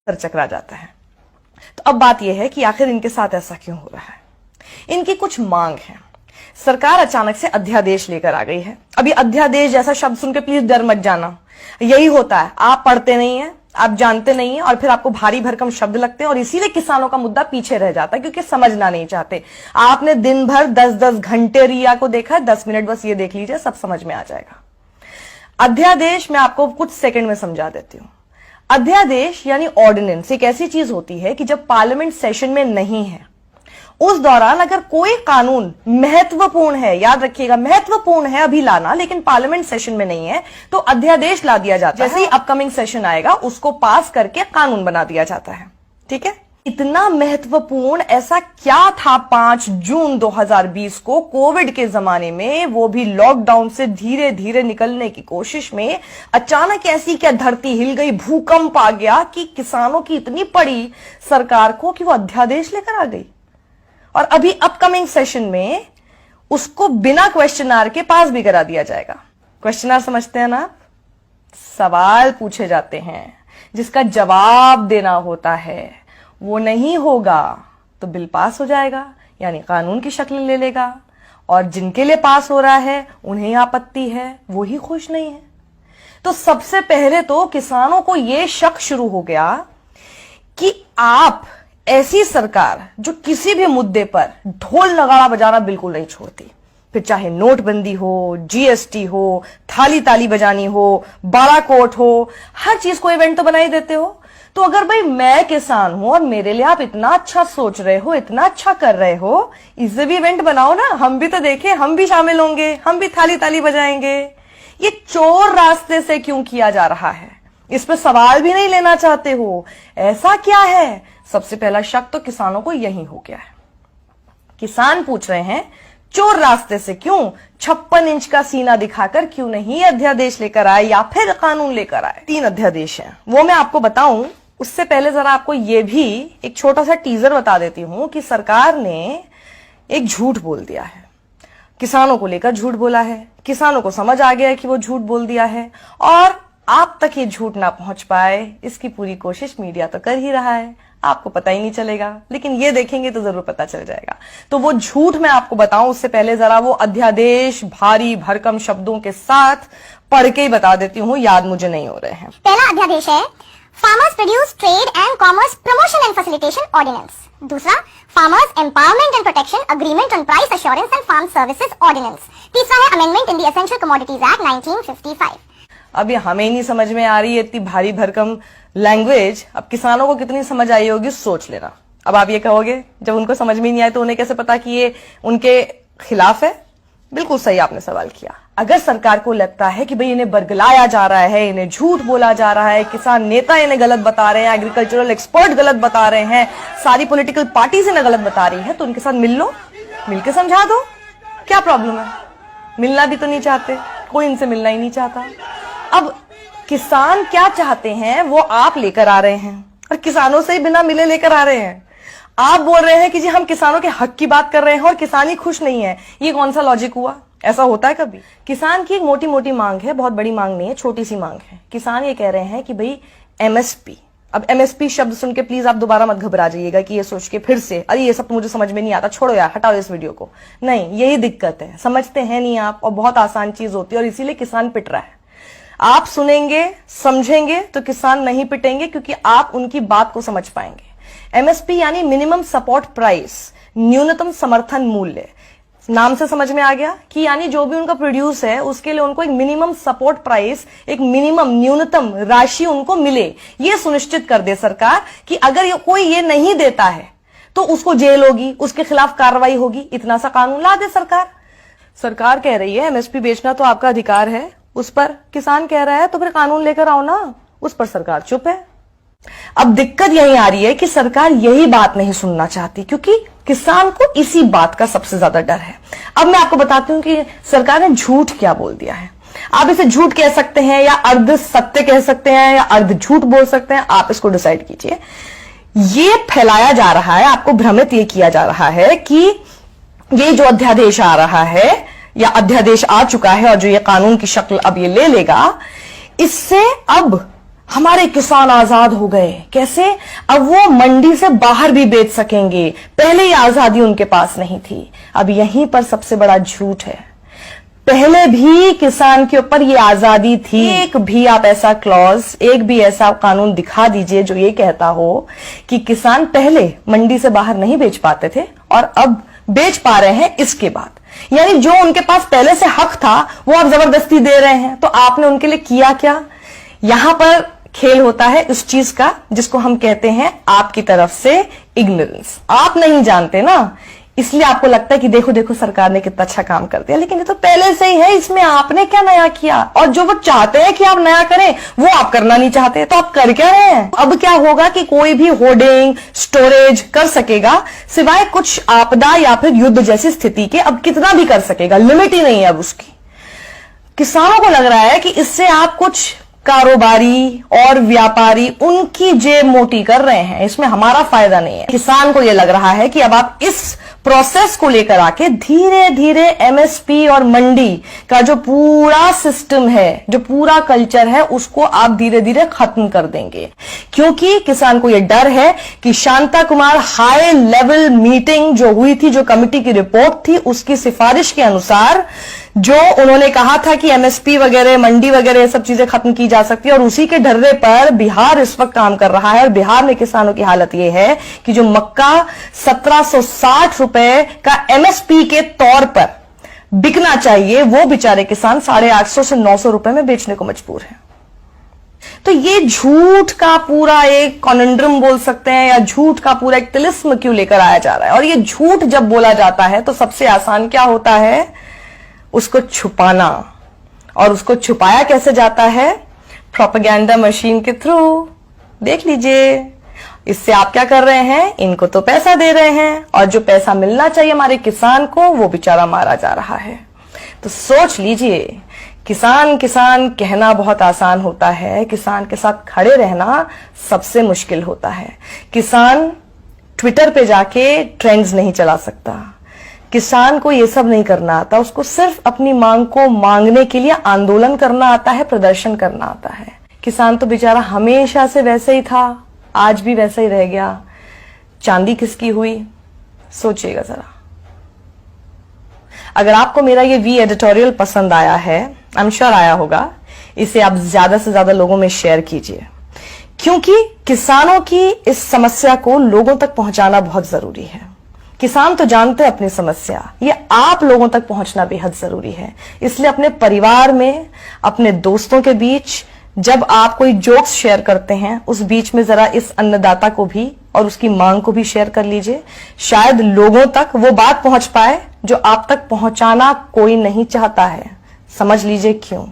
चकरा जाता है। तो अब बात यह है कि आखिर इनके साथ ऐसा क्यों हो रहा है। इनकी कुछ मांग है। सरकार अचानक से अध्यादेश लेकर आ गई है। अभी अध्यादेश जैसा शब्द सुनकर प्लीज डर मत जाना, यही होता है, आप पढ़ते नहीं है, आप जानते नहीं है और फिर आपको भारी भरकम शब्द लगते हैं और इसीलिए किसानों का मुद्दा पीछे रह जाता है क्योंकि समझना नहीं चाहते। आपने दिन भर 10-10 घंटे रिया को देखा, 10 मिनट बस ये देख लीजिए, सब समझ में आ जाएगा। अध्यादेश मैं आपको कुछ सेकंड में समझा देती हूं। अध्यादेश यानी ऑर्डिनेंस एक ऐसी चीज होती है कि जब पार्लियामेंट सेशन में नहीं है उस दौरान अगर कोई कानून महत्वपूर्ण है, याद रखिएगा महत्वपूर्ण है अभी लाना, लेकिन पार्लियामेंट सेशन में नहीं है तो अध्यादेश ला दिया जाता है। जैसे ही अपकमिंग सेशन आएगा उसको पास करके कानून बना दिया जाता है। ठीक है, इतना महत्वपूर्ण ऐसा क्या था 5 जून 2020 को कोविड के जमाने में, वो भी लॉकडाउन से धीरे धीरे निकलने की कोशिश में अचानक ऐसी क्या धरती हिल गई, भूकंप आ गया कि किसानों की इतनी पड़ी सरकार को कि वो अध्यादेश लेकर आ गई। और अभी अपकमिंग सेशन में उसको बिना क्वेश्चन आर के पास भी करा दिया जाएगा। क्वेश्चन आर समझते हैं ना, सवाल पूछे जाते हैं जिसका जवाब देना होता है, वो नहीं होगा तो बिल पास हो जाएगा यानी कानून की शक्ल ले लेगा और जिनके लिए पास हो रहा है उन्हें आपत्ति है, वो ही खुश नहीं है। तो सबसे पहले तो किसानों को यह शक शुरू हो गया कि आप ऐसी सरकार जो किसी भी मुद्दे पर ढोल नगाड़ा बजाना बिल्कुल नहीं छोड़ती, फिर चाहे नोटबंदी हो, जीएसटी हो, थाली ताली बजानी हो, बालाकोट हो, हर चीज को इवेंट तो बना ही देते हो। तो अगर भाई मैं किसान हूं और मेरे लिए आप इतना अच्छा सोच रहे हो, इतना अच्छा कर रहे हो, इससे भी इवेंट बनाओ ना, हम भी तो देखें, हम भी शामिल होंगे, हम भी थाली ताली बजाएंगे। ये चोर रास्ते से क्यों किया जा रहा है, इस पर सवाल भी नहीं लेना चाहते हो, ऐसा क्या है? सबसे पहला शक तो किसानों को यही हो गया है। किसान पूछ रहे हैं चोर रास्ते से क्यों, 56 इंच का सीना दिखाकर क्यों नहीं अध्यादेश लेकर आए या फिर कानून लेकर आए। 3 अध्यादेश हैं, वो मैं आपको बताऊं उससे पहले जरा आपको ये भी एक छोटा सा टीजर बता देती हूं कि सरकार ने एक झूठ बोल दिया है, किसानों को लेकर झूठ बोला है, किसानों को समझ आ गया है कि वो झूठ बोल दिया है और आप तक ये झूठ ना पहुंच पाए इसकी पूरी कोशिश मीडिया तो कर ही रहा है, आपको पता ही नहीं चलेगा, लेकिन ये देखेंगे तो जरूर पता चल जाएगा। तो वो झूठ मैं आपको बताऊं उससे पहले जरा वो अध्यादेश भारी भरकम शब्दों के साथ पढ़ के ही बता देती हूँ, याद मुझे नहीं हो रहे हैं। पहला अध्यादेश है farmers produce trade and commerce promotion and facilitation ordinance. दूसरा farmers empowerment and protection agreement on price assurance and farm services ordinance. तीसरा है amendment in the essential commodities act 1955। अब ये हमें नहीं समझ में आ रही है इतनी भारी भरकम लैंग्वेज, अब किसानों को कितनी समझ आई होगी सोच लेना। अब आप ये कहोगे जब उनको समझ में नहीं आए तो उन्हें कैसे पता कि ये उनके खिलाफ है? बिल्कुल सही आपने सवाल किया। अगर सरकार को लगता है कि भाई इन्हें बरगलाया जा रहा है, इन्हें झूठ बोला जा रहा है, किसान नेता इन्हें गलत बता रहे हैं, एग्रीकल्चरल एक्सपर्ट गलत बता रहे हैं, सारी पॉलिटिकल पार्टीज इन्हें गलत बता रही है, तो उनके साथ मिल लो, मिलकर समझा दो, क्या प्रॉब्लम है? मिलना भी तो नहीं चाहते, कोई इनसे मिलना ही नहीं चाहता। अब किसान क्या चाहते हैं वो आप लेकर आ रहे हैं और किसानों से ही बिना मिले लेकर आ रहे हैं। आप बोल रहे हैं कि जी हम किसानों के हक की बात कर रहे हैं और किसान ही खुश नहीं है, ये कौन सा लॉजिक हुआ? ऐसा होता है कभी? किसान की एक मोटी मोटी मांग है, बहुत बड़ी मांग नहीं है, छोटी सी मांग है। किसान ये कह रहे हैं कि भाई एमएसपी, अब एमएसपी शब्द सुन के प्लीज आप दोबारा मत घबरा जाइएगा कि ये सोच के फिर से अरे ये सब तो मुझे समझ में नहीं आता, छोड़ो यार, हटाओ इस वीडियो को। नहीं, यही दिक्कत है, समझते हैं नहीं आप, और बहुत आसान चीज होती है और इसीलिए किसान पिट रहा है। आप सुनेंगे समझेंगे तो किसान नहीं पिटेंगे क्योंकि आप उनकी बात को समझ पाएंगे। एमएसपी यानी मिनिमम सपोर्ट प्राइस, न्यूनतम समर्थन मूल्य, नाम से समझ में आ गया कि यानी जो भी उनका प्रोड्यूस है उसके लिए उनको एक मिनिमम सपोर्ट प्राइस, एक मिनिमम न्यूनतम राशि उनको मिले, ये सुनिश्चित कर दे सरकार कि अगर कोई ये नहीं देता है तो उसको जेल होगी, उसके खिलाफ कार्रवाई होगी, इतना सा कानून ला दे सरकार। सरकार कह रही है एमएसपी बेचना तो आपका अधिकार है, उस पर किसान कह रहा है तो फिर कानून लेकर आओ ना, उस पर सरकार चुप है। अब दिक्कत यही आ रही है कि सरकार यही बात नहीं सुनना चाहती क्योंकि किसान को इसी बात का सबसे ज्यादा डर है। अब मैं आपको बताती हूं कि सरकार ने झूठ क्या बोल दिया है। आप इसे झूठ कह सकते हैं या अर्ध सत्य कह सकते हैं या अर्ध झूठ बोल सकते हैं, आप इसको डिसाइड कीजिए। ये फैलाया जा रहा है, आपको भ्रमित ये किया जा रहा है कि ये जो अध्यादेश आ रहा है या अध्यादेश आ चुका है और जो ये कानून की शक्ल अब ये ले लेगा, इससे अब हमारे किसान आजाद हो गए। कैसे? अब वो मंडी से बाहर भी बेच सकेंगे। पहले ये आजादी उनके पास नहीं थी। अब यहीं पर सबसे बड़ा झूठ है, पहले भी किसान के ऊपर ये आजादी थी। एक भी आप ऐसा क्लॉज, एक भी ऐसा कानून दिखा दीजिए जो ये कहता हो कि किसान पहले मंडी से बाहर नहीं बेच पाते थे और अब बेच पा रहे हैं इसके बाद। यानी जो उनके पास पहले से हक था वो आप जबरदस्ती दे रहे हैं। तो आपने उनके लिए किया क्या? यहां पर खेल होता है इस चीज का जिसको हम कहते हैं आपकी तरफ से इग्नोरेंस। आप नहीं जानते ना, इसलिए आपको लगता है कि देखो देखो सरकार ने कितना अच्छा काम कर दिया, लेकिन ये तो पहले से ही है, इसमें आपने क्या नया किया? और जो वो चाहते हैं कि आप नया करें वो आप करना नहीं चाहते, तो आप कर क्या रहे हैं? अब क्या होगा कि कोई भी होर्डिंग स्टोरेज कर सकेगा सिवाय कुछ आपदा या फिर युद्ध जैसी स्थिति के। अब कितना भी कर सकेगा, लिमिट ही नहीं है अब उसकी। किसानों को लग रहा है कि इससे आप कुछ कारोबारी और व्यापारी उनकी जेब मोटी कर रहे हैं, इसमें हमारा फायदा नहीं है। किसान को यह लग रहा है कि अब आप इस प्रोसेस को लेकर आके धीरे धीरे एमएसपी और मंडी का जो पूरा सिस्टम है, जो पूरा कल्चर है, उसको आप धीरे धीरे खत्म कर देंगे। क्योंकि किसान को यह डर है कि Shanta Kumar high level meeting जो हुई थी, जो कमेटी की रिपोर्ट थी, उसकी सिफारिश के अनुसार जो उन्होंने कहा था कि एमएसपी वगैरह, मंडी वगैरह ये सब चीजें खत्म की जा सकती है, और उसी के ढर्रे पर बिहार इस वक्त काम कर रहा है। और बिहार में किसानों की हालत यह है कि जो मक्का 1760 रुपए का एमएसपी के तौर पर बिकना चाहिए, वो बेचारे किसान 850 से 900 रुपए में बेचने को मजबूर है। तो ये झूठ का पूरा एक कॉन्ड्रम बोल सकते हैं, या झूठ का पूरा एक तिलिस्म क्यों लेकर आया जा रहा है? और ये झूठ जब बोला जाता है तो सबसे आसान क्या होता है? उसको छुपाना। और उसको छुपाया कैसे जाता है? प्रोपेगेंडा मशीन के थ्रू। देख लीजिए, इससे आप क्या कर रहे हैं? इनको तो पैसा दे रहे हैं, और जो पैसा मिलना चाहिए हमारे किसान को, वो बेचारा मारा जा रहा है। तो सोच लीजिए, किसान किसान कहना बहुत आसान होता है, किसान के साथ खड़े रहना सबसे मुश्किल होता है। किसान ट्विटर पे जाके ट्रेंड्स नहीं चला सकता, किसान को ये सब नहीं करना आता, उसको सिर्फ अपनी मांग को मांगने के लिए आंदोलन करना आता है, प्रदर्शन करना आता है। किसान तो बेचारा हमेशा से वैसे ही था, आज भी वैसे ही रह गया। चांदी किसकी हुई? सोचिएगा जरा। अगर आपको मेरा ये वी एडिटोरियल पसंद आया है, आई एम श्योर आया होगा, इसे आप ज्यादा से ज्यादा लोगों में शेयर कीजिए, क्योंकि किसानों की इस समस्या को लोगों तक पहुंचाना बहुत जरूरी है। किसान तो जानते हैं अपनी समस्या, ये आप लोगों तक पहुंचना बेहद जरूरी है। इसलिए अपने परिवार में, अपने दोस्तों के बीच जब आप कोई जोक्स शेयर करते हैं, उस बीच में जरा इस अन्नदाता को भी और उसकी मांग को भी शेयर कर लीजिए। शायद लोगों तक वो बात पहुंच पाए जो आप तक पहुंचाना कोई नहीं चाहता है। समझ लीजिए क्यों।